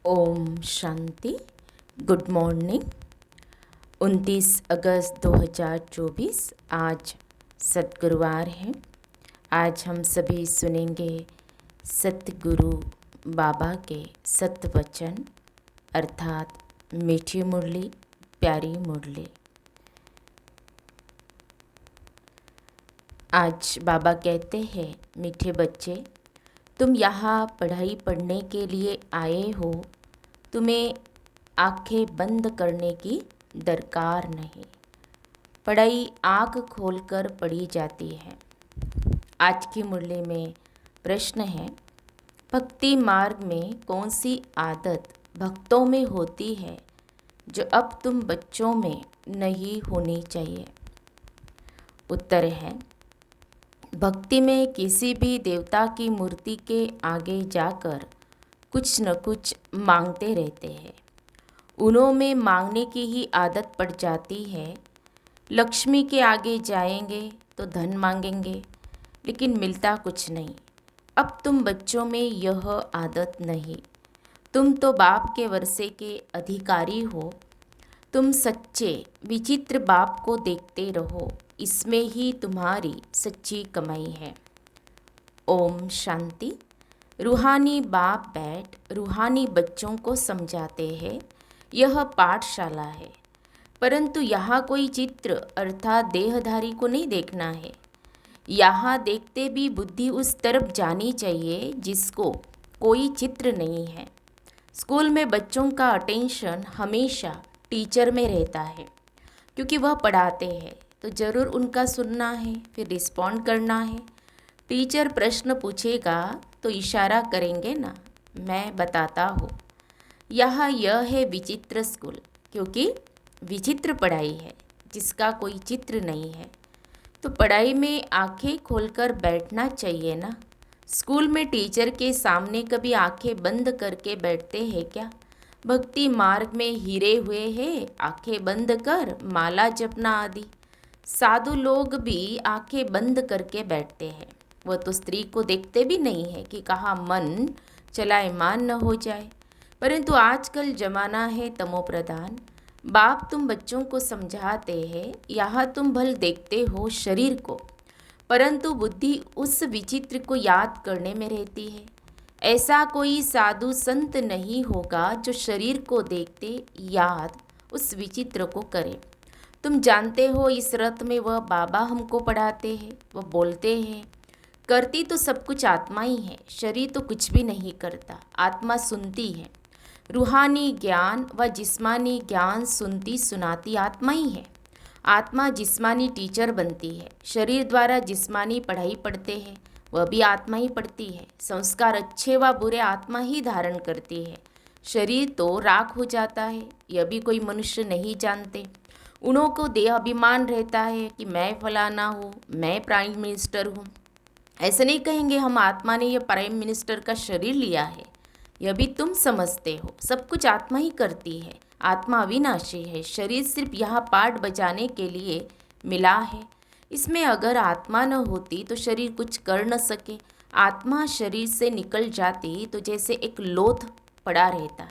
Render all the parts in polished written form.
Om Shanti. Good morning. 29 अगस्त 2024 आज सतगुरुवार है। आज हम सभी सुनेंगे सतगुरु बाबा के सतवचन अर्थात मीठी मुरली, प्यारी मुरली। आज बाबा कहते हैं, मीठे बच्चे, तुम यहाँ पढ़ाई पढ़ने के लिए आए हो। तुम्हें आंखें बंद करने की दरकार नहीं। पढ़ाई आँख खोलकर पढ़ी जाती है। आज की मुरली में प्रश्न है, भक्ति मार्ग में कौन सी आदत भक्तों में होती है जो अब तुम बच्चों में नहीं होनी चाहिए? उत्तर है, भक्ति में किसी भी देवता की मूर्ति के आगे जाकर कुछ न कुछ मांगते रहते हैं। उन्होंने मांगने की ही आदत पड़ जाती है। लक्ष्मी के आगे जाएंगे तो धन मांगेंगे, लेकिन मिलता कुछ नहीं। अब तुम बच्चों में यह आदत नहीं। तुम तो बाप के वर्षे के अधिकारी हो। तुम सच्चे विचित्र बाप को देखते रहो, इसमें ही तुम्हारी सच्ची कमाई है। ओम शांति। रूहानी बाप बैठ रूहानी बच्चों को समझाते हैं। यह पाठशाला है, परंतु यहाँ कोई चित्र अर्थात देहधारी को नहीं देखना है। यहाँ देखते भी बुद्धि उस तरफ जानी चाहिए जिसको कोई चित्र नहीं है। स्कूल में बच्चों का अटेंशन हमेशा टीचर में रहता है, क्योंकि वह पढ़ाते हैं तो ज़रूर उनका सुनना है, फिर रिस्पॉन्ड करना है। टीचर प्रश्न पूछेगा तो इशारा करेंगे ना, मैं बताता हूँ। यह है विचित्र स्कूल, क्योंकि विचित्र पढ़ाई है जिसका कोई चित्र नहीं है। तो पढ़ाई में आंखें खोलकर बैठना चाहिए ना। स्कूल में टीचर के सामने कभी आंखें बंद करके बैठते हैं क्या? भक्ति मार्ग में हीरे हुए हैं, आंखें बंद कर माला जपना आदि। साधु लोग भी आंखें बंद करके बैठते हैं। वह तो स्त्री को देखते भी नहीं है कि कहाँ मन चलायमान न हो जाए। परंतु आजकल जमाना है तमो प्रधान। बाप तुम बच्चों को समझाते हैं, यहाँ तुम भल देखते हो शरीर को, परंतु बुद्धि उस विचित्र को याद करने में रहती है। ऐसा कोई साधु संत नहीं होगा जो शरीर को देखते याद उस विचित्र को करे। तुम जानते हो इस रथ में वह बाबा हमको पढ़ाते हैं, वह बोलते हैं, करती तो सब कुछ आत्मा ही है, शरीर तो कुछ भी नहीं करता। आत्मा सुनती है। रूहानी ज्ञान व जिस्मानी ज्ञान सुनती सुनाती आत्मा ही है। आत्मा जिस्मानी टीचर बनती है। शरीर द्वारा जिस्मानी पढ़ाई पढ़ते हैं, वह भी आत्मा ही पढ़ती है। संस्कार अच्छे व बुरे आत्मा ही धारण करती है। शरीर तो राख हो जाता है, यह भी कोई मनुष्य नहीं जानते। उन्हों को देह अभिमान रहता है कि मैं फलाना हूँ, मैं प्राइम मिनिस्टर हूँ। ऐसे नहीं कहेंगे हम आत्मा ने यह प्राइम मिनिस्टर का शरीर लिया है। यह भी तुम समझते हो, सब कुछ आत्मा ही करती है। आत्मा अविनाशी है। शरीर सिर्फ यहाँ पार्ट बजाने के लिए मिला है। इसमें अगर आत्मा न होती तो शरीर कुछ कर न सके। आत्मा शरीर से निकल जाती तो जैसे एक लोथ पड़ा रहता।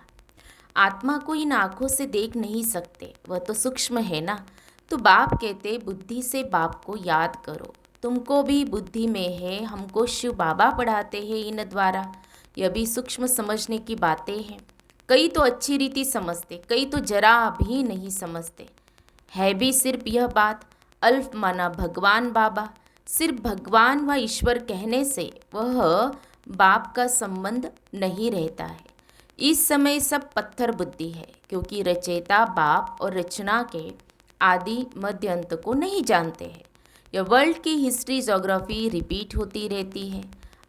आत्मा को इन आँखों से देख नहीं सकते, वह तो सूक्ष्म है ना। तो बाप कहते बुद्धि से बाप को याद करो। तुमको भी बुद्धि में है, हमको शिव बाबा पढ़ाते हैं इन द्वारा। यह भी सूक्ष्म समझने की बातें हैं। कई तो अच्छी रीति समझते, कई तो जरा भी नहीं समझते। है भी सिर्फ यह बात, अल्फ माना भगवान बाबा। सिर्फ भगवान व ईश्वर कहने से वह बाप का संबंध नहीं रहता है। इस समय सब पत्थर बुद्धि है, क्योंकि रचयिता बाप और रचना के आदि मध्य अंत को नहीं जानते हैं। यह वर्ल्ड की हिस्ट्री जोग्राफी रिपीट होती रहती है।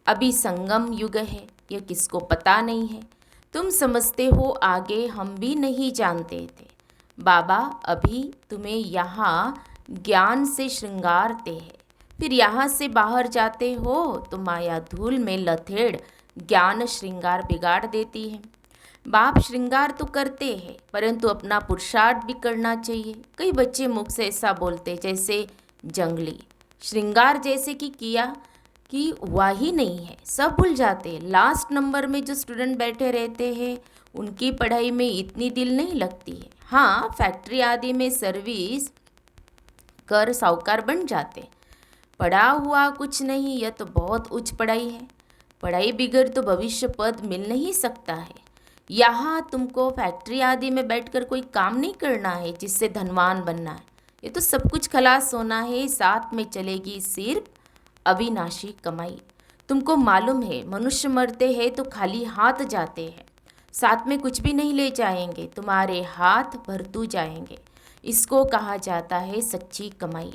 अभी संगम युग है, यह किसको पता नहीं है। तुम समझते हो आगे हम भी नहीं जानते थे। बाबा अभी तुम्हें यहाँ ज्ञान से श्रृंगारते हैं, फिर यहाँ से बाहर जाते हो तो माया धूल में लथेड़ ज्ञान श्रृंगार बिगाड़ देती है। बाप श्रृंगार तो करते हैं, परंतु अपना पुरुषार्थ भी करना चाहिए। कई बच्चे मुख से ऐसा बोलते जैसे जंगली। श्रृंगार जैसे कि किया कि हुआ ही नहीं है, सब भूल जाते हैं। लास्ट नंबर में जो स्टूडेंट बैठे रहते हैं उनकी पढ़ाई में इतनी दिल नहीं लगती है। हाँ, फैक्ट्री आदि में सर्विस कर साहूकार बन जाते। पढ़ा हुआ कुछ नहीं, यह तो बहुत उच्च पढ़ाई है। पढ़ाई बिगड़ तो भविष्य पद मिल नहीं सकता है। यहाँ तुमको फैक्ट्री आदि में बैठकर कोई काम नहीं करना है जिससे धनवान बनना है। ये तो सब कुछ खलास होना है, साथ में चलेगी सिर्फ अविनाशी कमाई। तुमको मालूम है मनुष्य मरते हैं तो खाली हाथ जाते हैं, साथ में कुछ भी नहीं ले जाएंगे, तुम्हारे हाथ भरतू जाएंगे। इसको कहा जाता है सच्ची कमाई।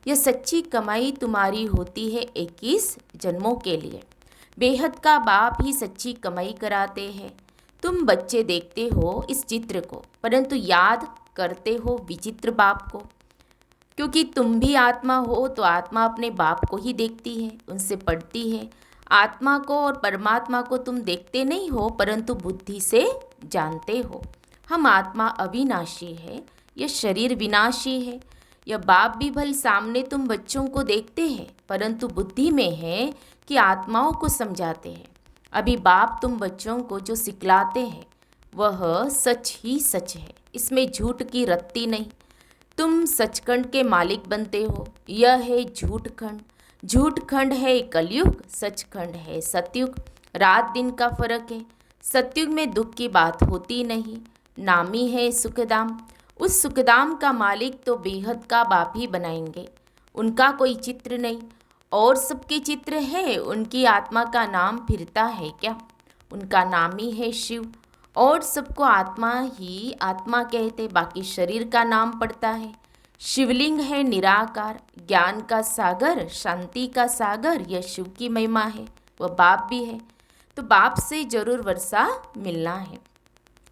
यह सच्ची कमाई तुम्हारी होती है 21 जन्मों के लिए। बेहद का बाप ही सच्ची कमाई कराते हैं। तुम बच्चे देखते हो इस चित्र को, परंतु याद करते हो विचित्र बाप को। क्योंकि तुम भी आत्मा हो तो आत्मा अपने बाप को ही देखती है, उनसे पढ़ती है। आत्मा को और परमात्मा को तुम देखते नहीं हो, परंतु बुद्धि से जानते हो। हम आत्मा अविनाशी है, यह शरीर विनाशी है। यह बाप भी भल सामने तुम बच्चों को देखते हैं, परंतु बुद्धि में है कि आत्माओं को समझाते हैं। अभी बाप तुम बच्चों को जो सिखलाते हैं वह सच ही सच है, इसमें झूठ की रत्ती नहीं। तुम सचखंड के मालिक बनते हो, यह है झूठ खंड। झूठ खंड है कलयुग, सचखंड है सतयुग। रात दिन का फर्क है। सतयुग में दुख की बात होती नहीं, नामी है सुखदाम। उस सुखदाम का मालिक तो बेहद का बाप ही बनाएंगे। उनका कोई चित्र नहीं, और सबके चित्र है। उनकी आत्मा का नाम फिरता है क्या? उनका नाम ही है शिव। और सबको आत्मा ही आत्मा कहते, बाकी शरीर का नाम पड़ता है। शिवलिंग है निराकार, ज्ञान का सागर, शांति का सागर। यह शिव की महिमा है। वह बाप भी है, तो बाप से जरूर वर्षा मिलना है।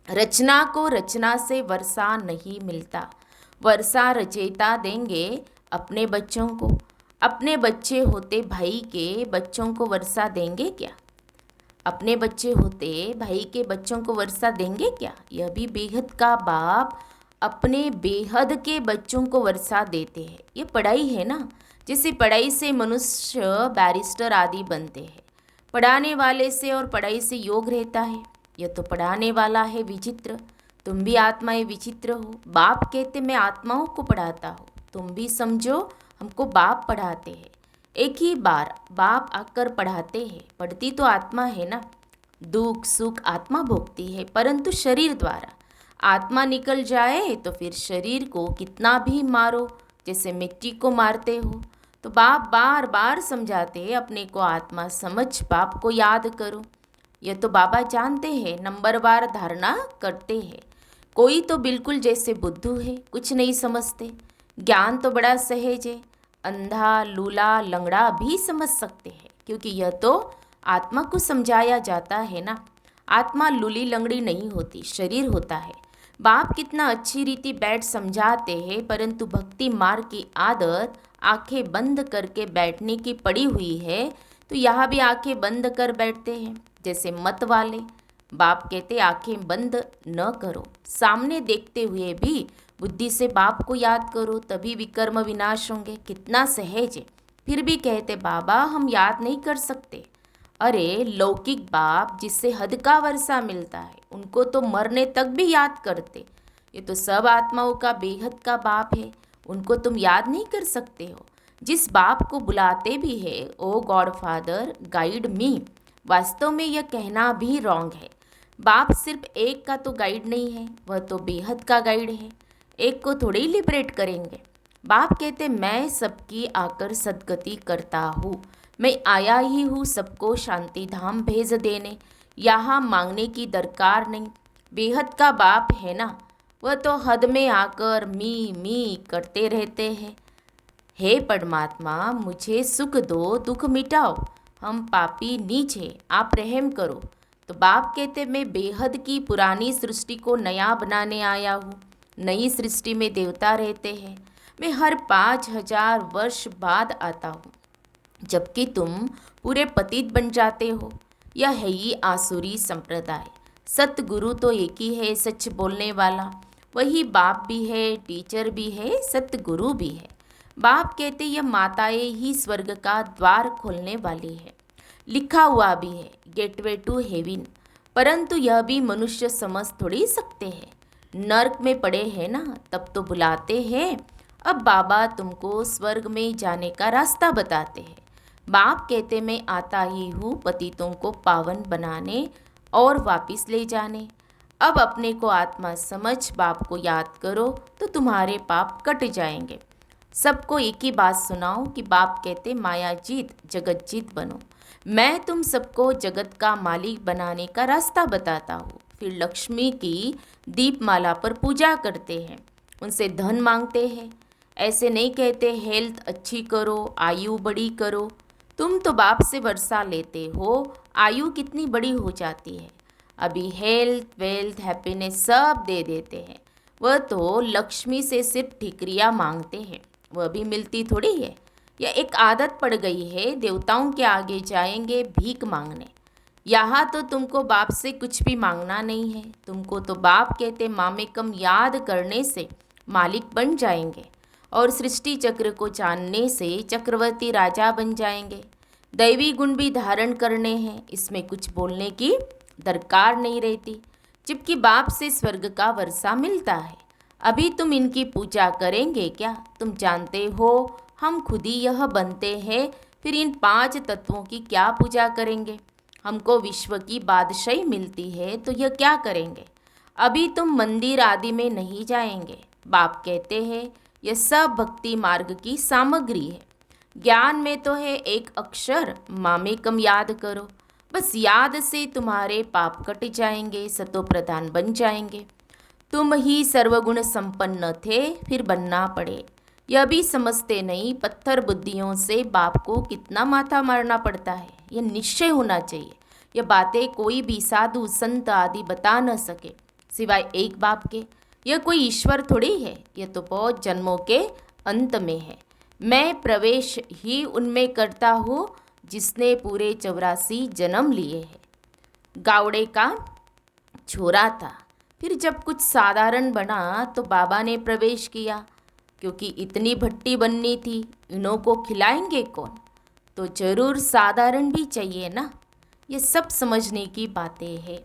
रचना को रचना से वर्षा नहीं मिलता। वर्षा रचयिता देंगे अपने बच्चों को। अपने बच्चे होते भाई के बच्चों को वर्षा देंगे क्या? अपने बच्चे होते भाई के बच्चों को वर्षा देंगे क्या? यह भी बेहद का बाप अपने बेहद के बच्चों को वर्षा देते हैं। ये पढ़ाई है ना, जैसे पढ़ाई से मनुष्य बैरिस्टर आदि बनते हैं। पढ़ाने वाले से और पढ़ाई से योग रहता है। यह तो पढ़ाने वाला है विचित्र। तुम भी आत्माएं विचित्र हो। बाप कहते मैं आत्माओं को पढ़ाता हूँ, तुम भी समझो हमको बाप पढ़ाते हैं। एक ही बार बाप आकर पढ़ाते हैं। पढ़ती तो आत्मा है ना। दुख सुख आत्मा भोगती है, परंतु शरीर द्वारा। आत्मा निकल जाए तो फिर शरीर को कितना भी मारो, जैसे मिट्टी को मारते हो। तो बाप बार बार समझाते हैं अपने को आत्मा समझ, बाप को याद करो। यह तो बाबा जानते हैं, नंबरवार धारणा करते हैं। कोई तो बिल्कुल जैसे बुद्धू है, कुछ नहीं समझते। ज्ञान तो बड़ा सहज है, अंधा लूला लंगड़ा भी समझ सकते हैं, क्योंकि यह तो आत्मा को समझाया जाता है ना। आत्मा लूली लंगड़ी नहीं होती, शरीर होता है। बाप कितना अच्छी रीति बैठ समझाते हैं, परंतु भक्ति मार्ग की आदत आंखें बंद करके बैठने की पड़ी हुई है, तो यहाँ भी आंखें बंद कर बैठते हैं जैसे मत वाले। बाप कहते आंखें बंद न करो, सामने देखते हुए भी बुद्धि से बाप को याद करो, तभी विकर्म विनाश होंगे। कितना सहज है। फिर भी कहते बाबा हम याद नहीं कर सकते। अरे लौकिक बाप जिससे हद का वर्षा मिलता है, उनको तो मरने तक भी याद करते। ये तो सब आत्माओं का बेहद का बाप है, उनको तुम याद नहीं कर सकते हो। जिस बाप को बुलाते भी है, ओ गॉड फादर गाइड मी, वास्तव में यह कहना भी रॉन्ग है। बाप सिर्फ एक का तो गाइड नहीं है, वह तो बेहद का गाइड है। एक को थोड़े ही लिबरेट करेंगे। बाप कहते मैं सबकी आकर सदगति करता हूँ, मैं आया ही हूँ सबको शांति धाम भेज देने, यहाँ मांगने की दरकार नहीं। बेहद का बाप है ना, वह तो हद में आकर मी करते रहते हैं। हे परमात्मा मुझे सुख दो, दुख मिटाओ, हम पापी नीचे, आप रहम करो। तो बाप कहते मैं बेहद की पुरानी सृष्टि को नया बनाने आया हूँ। नई सृष्टि में देवता रहते हैं, मैं हर 5000 वर्ष बाद आता हूँ, जबकि तुम पूरे पतित बन जाते हो। यह है ही आसुरी संप्रदाय। सतगुरु तो एक ही है, सच बोलने वाला। वही बाप भी है, टीचर भी है, सतगुरु भी है। बाप कहते यह माताएं ही स्वर्ग का द्वार खोलने वाली है। लिखा हुआ भी है गेटवे टू हेवन, परंतु यह भी मनुष्य समझ थोड़ी सकते हैं। नर्क में पड़े हैं ना, तब तो बुलाते हैं। अब बाबा तुमको स्वर्ग में जाने का रास्ता बताते हैं। बाप कहते मैं आता ही हूँ पतितों को पावन बनाने और वापिस ले जाने। अब अपने को आत्मा समझ बाप को याद करो तो तुम्हारे पाप कट जाएंगे। सबको एक ही बात सुनाओ कि बाप कहते माया जीत जगत जीत बनो। मैं तुम सबको जगत का मालिक बनाने का रास्ता बताता हूँ। फिर लक्ष्मी की दीपमाला पर पूजा करते हैं, उनसे धन मांगते हैं। ऐसे नहीं कहते हेल्थ अच्छी करो, आयु बड़ी करो। तुम तो बाप से वर्षा लेते हो, आयु कितनी बड़ी हो जाती है। अभी हेल्थ वेल्थ हैप्पीनेस सब दे देते हैं। वह तो लक्ष्मी से सिर्फ ठिकरियाँ मांगते हैं, वह भी मिलती थोड़ी है। यह एक आदत पड़ गई है, देवताओं के आगे जाएंगे भीख मांगने। यहाँ तो तुमको बाप से कुछ भी मांगना नहीं है। तुमको तो बाप कहते मामेकम याद करने से मालिक बन जाएंगे और सृष्टि चक्र को जानने से चक्रवर्ती राजा बन जाएंगे। दैवी गुण भी धारण करने हैं, इसमें कुछ बोलने की दरकार नहीं रहती, जबकि बाप से स्वर्ग का वर्षा मिलता है। अभी तुम इनकी पूजा करेंगे क्या? तुम जानते हो हम खुद ही यह बनते हैं, फिर इन 5 तत्वों की क्या पूजा करेंगे? हमको विश्व की बादशाही मिलती है तो यह क्या करेंगे? अभी तुम मंदिर आदि में नहीं जाएंगे। बाप कहते हैं यह सब भक्ति मार्ग की सामग्री है। ज्ञान में तो है एक अक्षर मामेकम याद करो। बस याद से तुम्हारे पाप कट जाएंगे, सतो प्रधान बन जाएंगे। तुम ही सर्वगुण संपन्न थे, फिर बनना पड़े। यह भी समझते नहीं पत्थर बुद्धियों से बाप को कितना माथा मारना पड़ता है। यह निश्चय होना चाहिए। यह बातें कोई भी साधु संत आदि बता न सके सिवाय एक बाप के। यह कोई ईश्वर थोड़ी है, यह तो बहुत जन्मों के अंत में है। मैं प्रवेश ही उनमें करता हूँ जिसने पूरे 84 जन्म लिए हैं। गावड़े का छोरा था, फिर जब कुछ साधारण बना तो बाबा ने प्रवेश किया, क्योंकि इतनी भट्टी बननी थी। इन्हों को खिलाएंगे कौन? तो जरूर साधारण भी चाहिए ना। ये सब समझने की बातें हैं।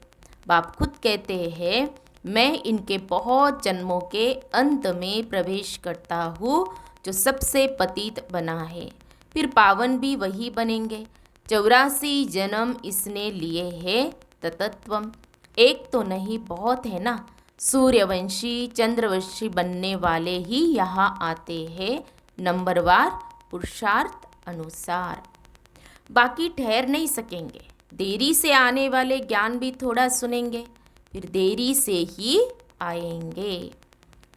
बाप खुद कहते हैं मैं इनके बहुत जन्मों के अंत में प्रवेश करता हूँ जो सबसे पतित बना है, फिर पावन भी वही बनेंगे। 84 जन्म इसने लिए हैं ततत्वम। एक तो नहीं बहुत है ना। सूर्यवंशी चंद्रवंशी बनने वाले ही यहाँ आते हैं नंबरवार पुरुषार्थ अनुसार। बाकी ठहर नहीं सकेंगे। देरी से आने वाले ज्ञान भी थोड़ा सुनेंगे, फिर देरी से ही आएंगे।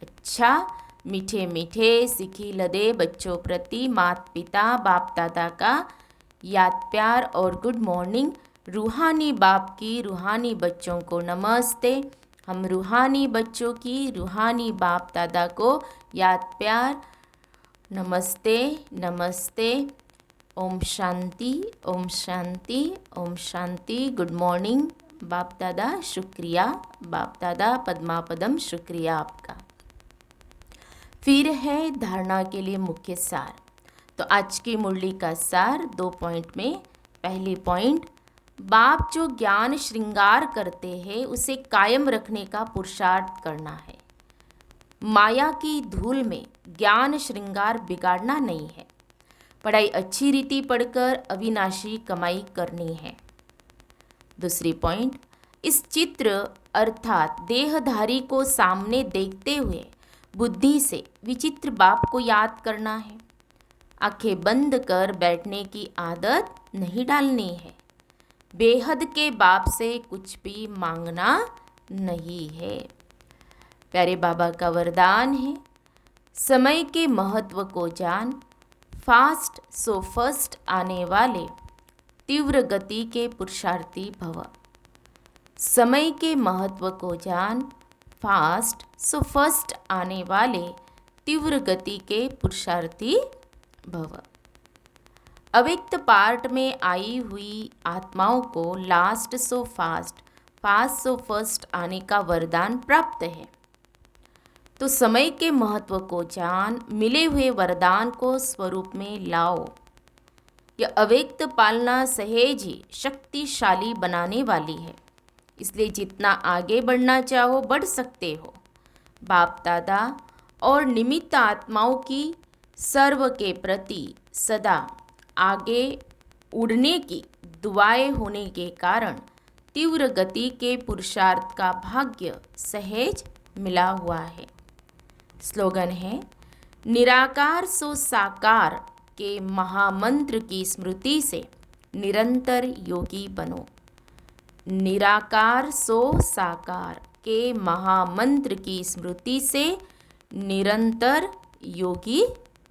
अच्छा, मीठे मीठे सिखी लदे बच्चों प्रति माता पिता बाप दादा का याद प्यार और गुड मॉर्निंग। रूहानी बाप की रूहानी बच्चों को नमस्ते। हम रूहानी बच्चों की रूहानी बाप दादा को याद प्यार नमस्ते नमस्ते। ओम शांति ओम शांति ओम शांति। गुड मॉर्निंग बाप दादा, शुक्रिया बाप दादा, पद्मापदम शुक्रिया आपका। फिर है धारणा के लिए मुख्य सार। तो आज की मुरली का सार 2 पॉइंट में। पहली पॉइंट, बाप जो ज्ञान श्रृंगार करते हैं उसे कायम रखने का पुरुषार्थ करना है। माया की धूल में ज्ञान श्रृंगार बिगाड़ना नहीं है। पढ़ाई अच्छी रीति पढ़कर अविनाशी कमाई करनी है। दूसरी पॉइंट, इस चित्र अर्थात देहधारी को सामने देखते हुए बुद्धि से विचित्र बाप को याद करना है। आंखें बंद कर बैठने की आदत नहीं डालनी है। बेहद के बाप से कुछ भी मांगना नहीं है। प्यारे बाबा का वरदान है, समय के महत्व को जान, फास्ट सो फर्स्ट आने वाले तीव्र गति के पुरुषार्थी भव। समय के महत्व को जान, फास्ट सो फर्स्ट आने वाले तीव्र गति के पुरुषार्थी भव। अव्यक्त पार्ट में आई हुई आत्माओं को last so fast, fast so first आने का वरदान प्राप्त है। तो समय के महत्व को जान, मिले हुए वरदान को स्वरूप में लाओ। यह अव्यक्त पालना सहेज ही शक्तिशाली बनाने वाली है, इसलिए जितना आगे बढ़ना चाहो बढ़ सकते हो। बाप दादा और निमित्त आत्माओं की सर्व के प्रति सदा आगे उड़ने की दुआएं होने के कारण तीव्र गति के पुरुषार्थ का भाग्य सहज मिला हुआ है। स्लोगन है, निराकार सो साकार के महामंत्र की स्मृति से निरंतर योगी बनो। निराकार सो साकार के महामंत्र की स्मृति से निरंतर योगी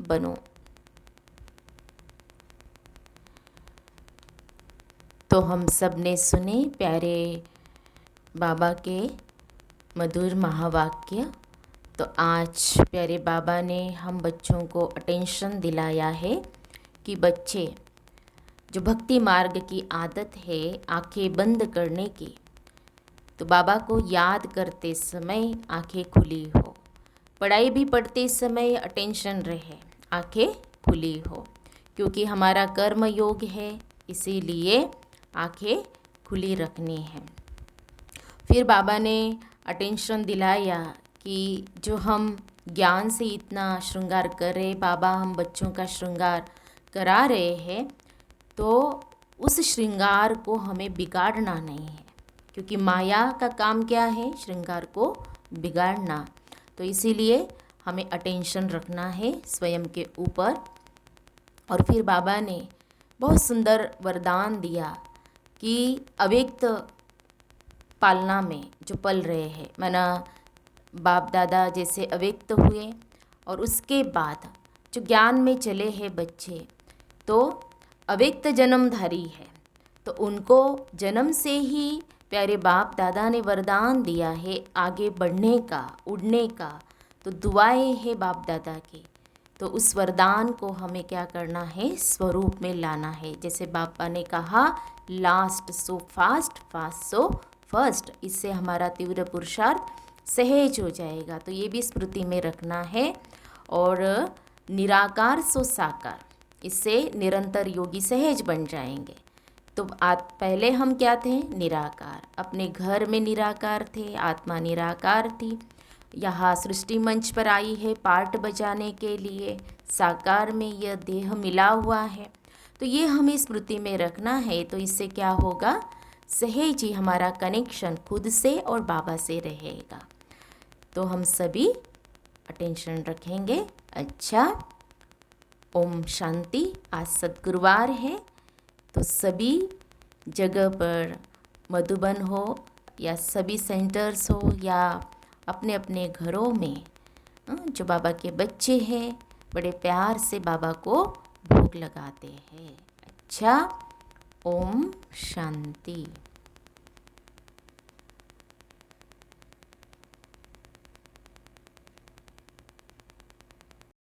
बनो। तो हम सब ने सुने प्यारे बाबा के मधुर महावाक्य। तो आज प्यारे बाबा ने हम बच्चों को अटेंशन दिलाया है कि बच्चे जो भक्ति मार्ग की आदत है आंखें बंद करने की, तो बाबा को याद करते समय आंखें खुली हो, पढ़ाई भी पढ़ते समय अटेंशन रहे, आंखें खुली हो, क्योंकि हमारा कर्म योग है, इसीलिए आंखें खुली रखनी है। फिर बाबा ने अटेंशन दिलाया कि जो हम ज्ञान से इतना श्रृंगार कर रहे, बाबा हम बच्चों का श्रृंगार करा रहे हैं, तो उस श्रृंगार को हमें बिगाड़ना नहीं है, क्योंकि माया का काम क्या है, श्रृंगार को बिगाड़ना। तो इसीलिए हमें अटेंशन रखना है स्वयं के ऊपर। और फिर बाबा ने बहुत सुंदर वरदान दिया कि अव्यक्त पालना में जो पल रहे हैं, माना बाप दादा जैसे अव्यक्त हुए और उसके बाद जो ज्ञान में चले हैं बच्चे, तो अव्यक्त जन्मधारी है, तो उनको जन्म से ही प्यारे बाप दादा ने वरदान दिया है आगे बढ़ने का, उड़ने का। तो दुआएं है बाप दादा की, तो उस वरदान को हमें क्या करना है, स्वरूप में लाना है। जैसे बापा ने कहा, last so fast, fast so first. इससे हमारा तीव्र पुरुषार्थ सहज हो जाएगा, तो ये भी स्मृति में रखना है। और निराकार सो साकार, इससे निरंतर योगी सहज बन जाएंगे। तो पहले हम क्या थे, निराकार, अपने घर में निराकार थे, आत्मा निराकार थी, यहाँ सृष्टि मंच पर आई है पार्ट बजाने के लिए, साकार में यह देह मिला हुआ है। तो ये हमें स्मृति में रखना है। तो इससे क्या होगा, सहज ही हमारा कनेक्शन खुद से और बाबा से रहेगा। तो हम सभी अटेंशन रखेंगे। अच्छा, ओम शांति। आज सद्गुरुवार है, तो सभी जगह पर मधुबन हो या सभी सेंटर्स हो या अपने अपने घरों में जो बाबा के बच्चे हैं बड़े प्यार से बाबा को भोग लगाते हैं। अच्छा, ओम शांति।